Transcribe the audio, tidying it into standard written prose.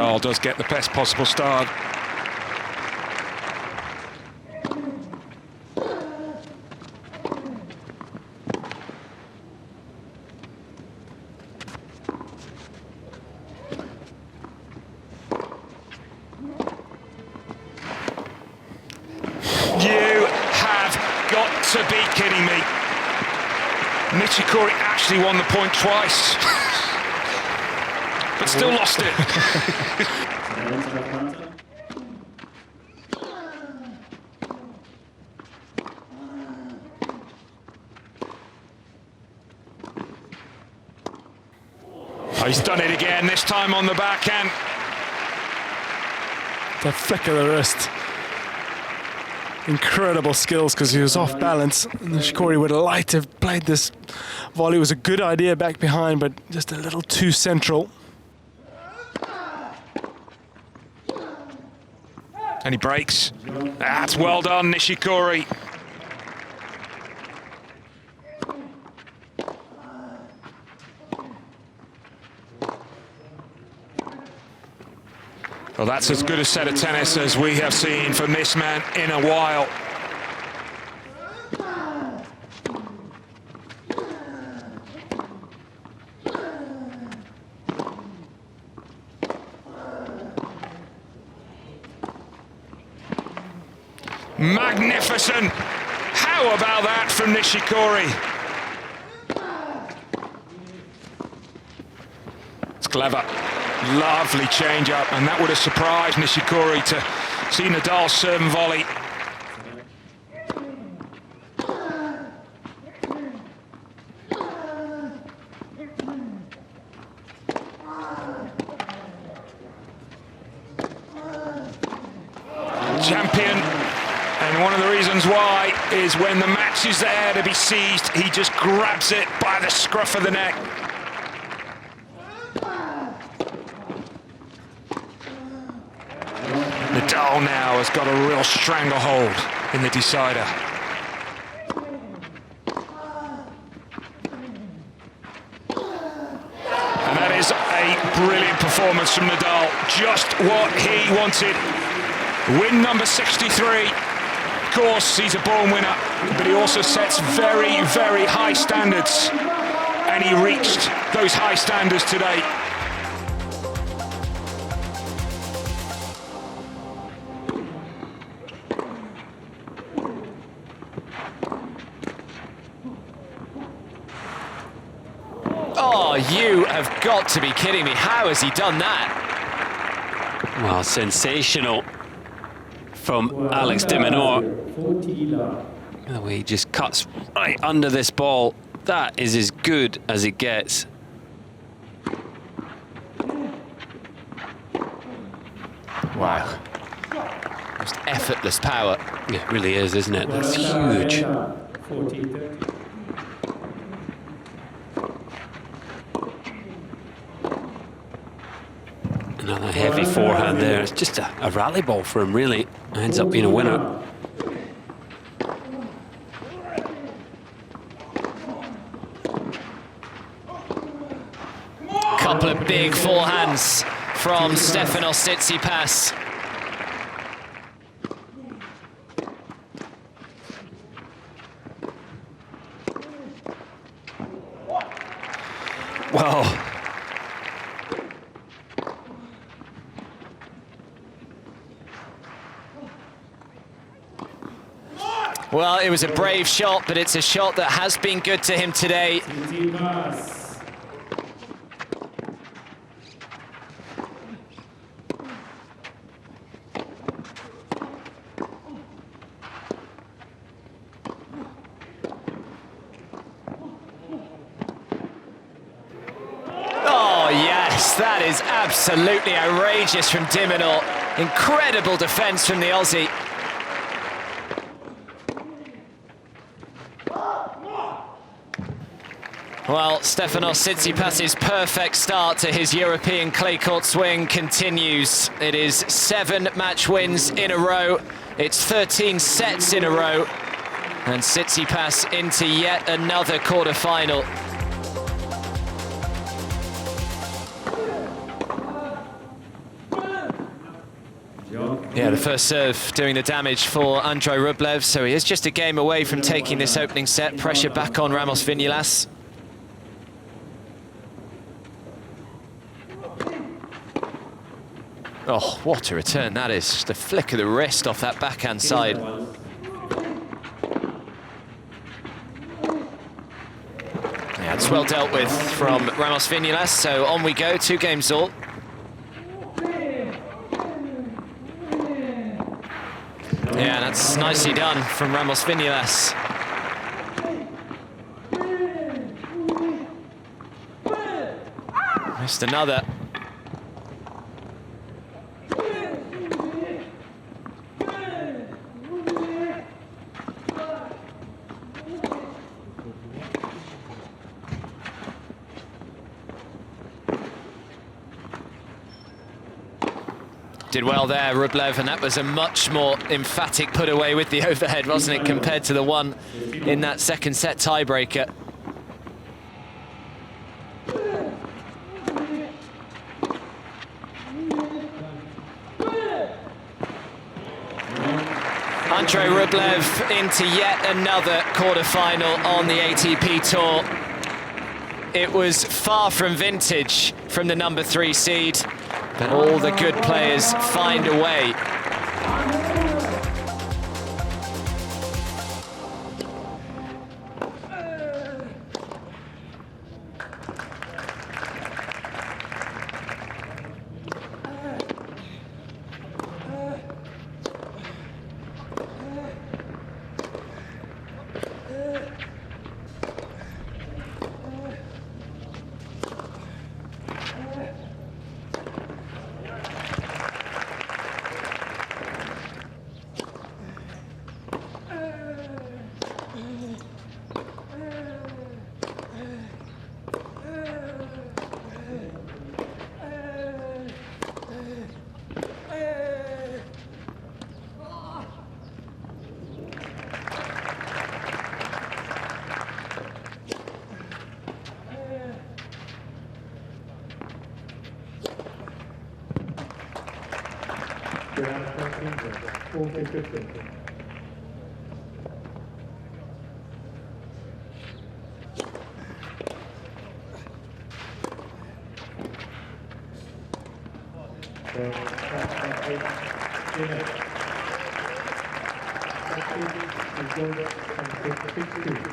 Nadal does get the best possible start. You have got to be kidding me. Nishikori actually won the point twice, but still lost it. Oh, he's done it again, this time on the backhand. The flick of the wrist. Incredible skills because he was off balance. Nishikori would have liked to have played this volley. It was a good idea back behind, but just a little too central. And he breaks. That's well done, Nishikori. Well, that's as good a set of tennis as we have seen from this man in a while. Magnificent! How about that from Nishikori? It's clever. Lovely change-up, and that would have surprised Nishikori to see Nadal serve and volley. Champion, and one of the reasons why is when the match is there to be seized, he just grabs it by the scruff of the neck. Nadal now has got a real stranglehold in the decider. And that is a brilliant performance from Nadal. Just what he wanted. Win number 63. Of course, he's a born winner, but he also sets very, very high standards. And he reached those high standards today. Oh, you have got to be kidding me. How has he done that? Well, sensational from Alex de Minaur. The way he just cuts right under this ball. That is as good as it gets. Wow. Just effortless power. It really is, isn't it? That's huge. Another heavy forehand there. It's just a rally ball for him, really. Ends up being a winner. Couple of big forehands from Stefanos Tsitsipas. Well, well, it was a brave shot, but it's a shot that has been good to him today. Oh, yes, that is absolutely outrageous from de Minaur. Incredible defense from the Aussie. Well, Stefanos Tsitsipas's perfect start to his European clay court swing continues. It is 7 match wins in a row. It's 13 sets in a row. And Tsitsipas into yet another quarter-final. Yeah, the first serve doing the damage for Andrei Rublev, so he is just a game away from taking this opening set. Pressure back on Ramos Viñolas. Oh, what a return that is. Just a flick of the wrist off that backhand side. Yeah, it's well dealt with from Ramos Viñolas, so on we go, 2 games all. Yeah, that's nicely done from Ramos Viñolas. Missed another. Did well there, Rublev, and that was a much more emphatic put away with the overhead, wasn't it, compared to the one in that second set tiebreaker. Andrei Rublev into yet another quarter-final on the ATP Tour. It was far from vintage from the number 3 seed, but all the good players find a way. Thank you.